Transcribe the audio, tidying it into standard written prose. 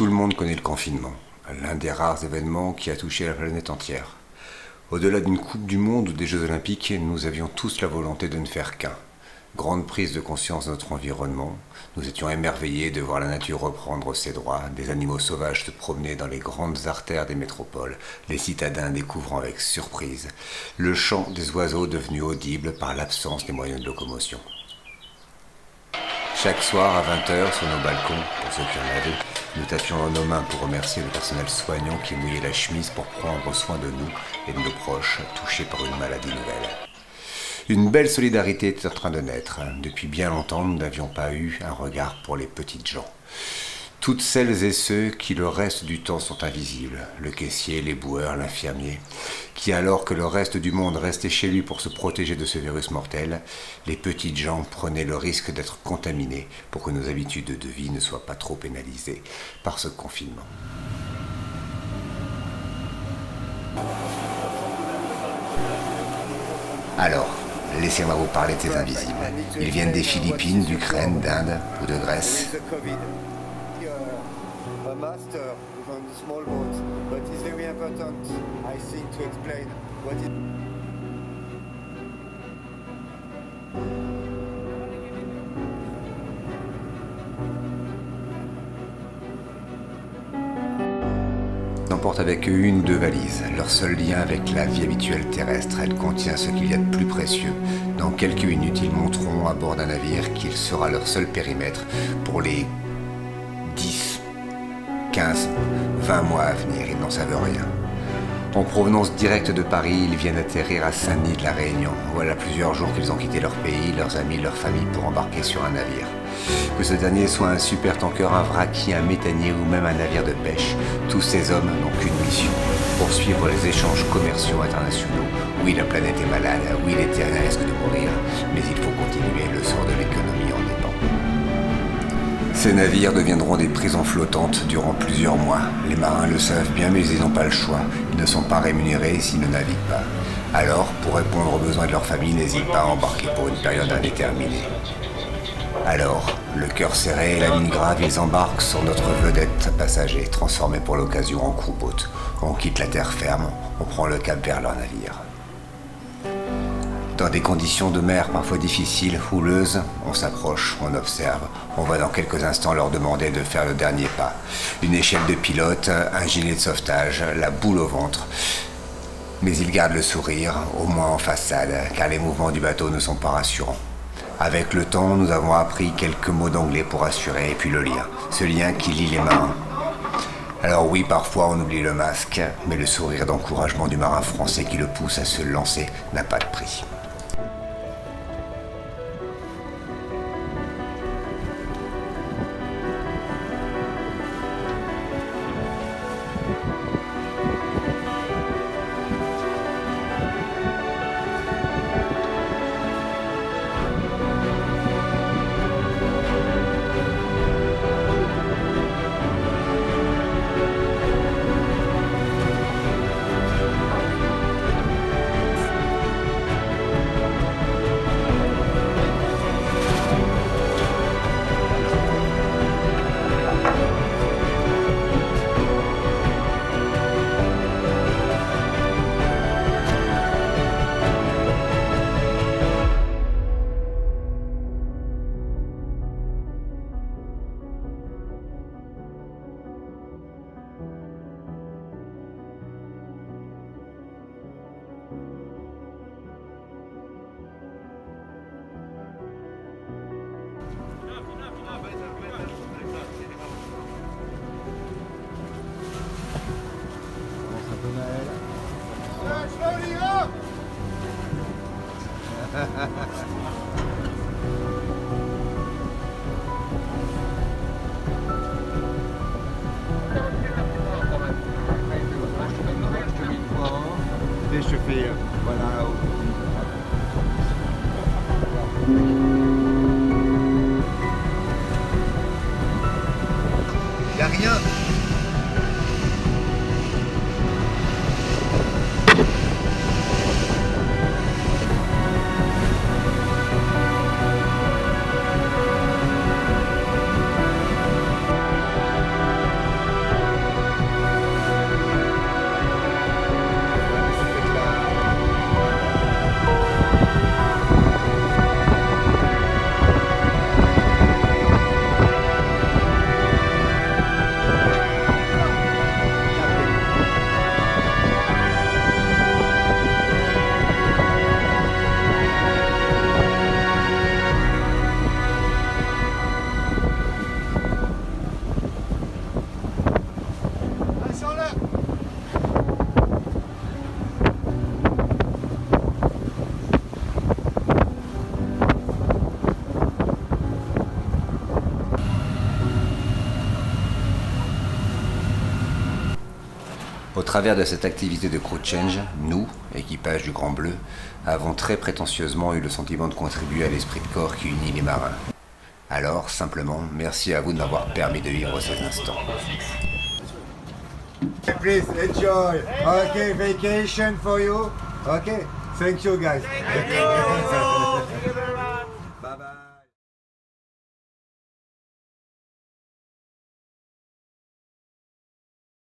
Tout le monde connaît le confinement, l'un des rares événements qui a touché la planète entière. Au-delà d'une Coupe du Monde ou des Jeux Olympiques, nous avions tous la volonté de ne faire qu'un. Grande prise de conscience de notre environnement, nous étions émerveillés de voir la nature reprendre ses droits, des animaux sauvages se promener dans les grandes artères des métropoles, les citadins découvrant avec surprise le chant des oiseaux devenu audible par l'absence des moyens de locomotion. Chaque soir à 20h sur nos balcons, pour ceux qui en avaient, nous tapions dans nos mains pour remercier le personnel soignant qui mouillait la chemise pour prendre soin de nous et de nos proches touchés par une maladie nouvelle. Une belle solidarité était en train de naître. Depuis bien longtemps, nous n'avions pas eu un regard pour les petites gens. Toutes celles et ceux qui le reste du temps sont invisibles, le caissier, les boueurs, l'infirmier, qui alors que le reste du monde restait chez lui pour se protéger de ce virus mortel, les petites gens prenaient le risque d'être contaminés pour que nos habitudes de vie ne soient pas trop pénalisées par ce confinement. Alors, laissez-moi vous parler de ces invisibles. Ils viennent des Philippines, d'Ukraine, d'Inde ou de Grèce. A master on the small boat, but it's very important, I think, to explain what it... Emportent avec eux une ou deux valises, leur seul lien avec la vie habituelle terrestre. Elle contient ce qu'il y a de plus précieux. Dans quelques minutes, ils monteront à bord d'un navire qui sera leur seul périmètre pour les 10, 15, 20 mois à venir. Ils n'en savent rien. En provenance directe de Paris, ils viennent atterrir à Saint-Denis de la Réunion. Voilà plusieurs jours qu'ils ont quitté leur pays, leurs amis, leur famille pour embarquer sur un navire. Que ce dernier soit un super tanker, un vraquier, un méthanier ou même un navire de pêche, tous ces hommes n'ont qu'une mission, poursuivre les échanges commerciaux internationaux. Oui, la planète est malade, oui, les terriens risquent de mourir, mais il faut continuer, le sort de l'économie en dépend. Ces navires deviendront des prisons flottantes durant plusieurs mois. Les marins le savent bien, mais ils n'ont pas le choix. Ils ne sont pas rémunérés s'ils ne naviguent pas. Alors, pour répondre aux besoins de leur famille, n'hésitent pas à embarquer pour une période indéterminée. Alors, le cœur serré et la mine grave, ils embarquent sur notre vedette passager, transformée pour l'occasion en croupote. On quitte la terre ferme, on prend le cap vers leur navire. Dans des conditions de mer parfois difficiles, houleuses, on s'approche, on observe. On va dans quelques instants leur demander de faire le dernier pas. Une échelle de pilote, un gilet de sauvetage, la boule au ventre. Mais ils gardent le sourire, au moins en façade, car les mouvements du bateau ne sont pas rassurants. Avec le temps, nous avons appris quelques mots d'anglais pour assurer, et puis le lien. Ce lien qui lie les marins. Alors oui, parfois on oublie le masque, mais le sourire d'encouragement du marin français qui le pousse à se lancer n'a pas de prix. Au travers de cette activité de crew change, nous, équipage du Grand Bleu, avons très prétentieusement eu le sentiment de contribuer à l'esprit de corps qui unit les marins. Alors, simplement, merci à vous de m'avoir permis de vivre ces instants. Please enjoy. Okay, vacation for you. Okay, thank you guys.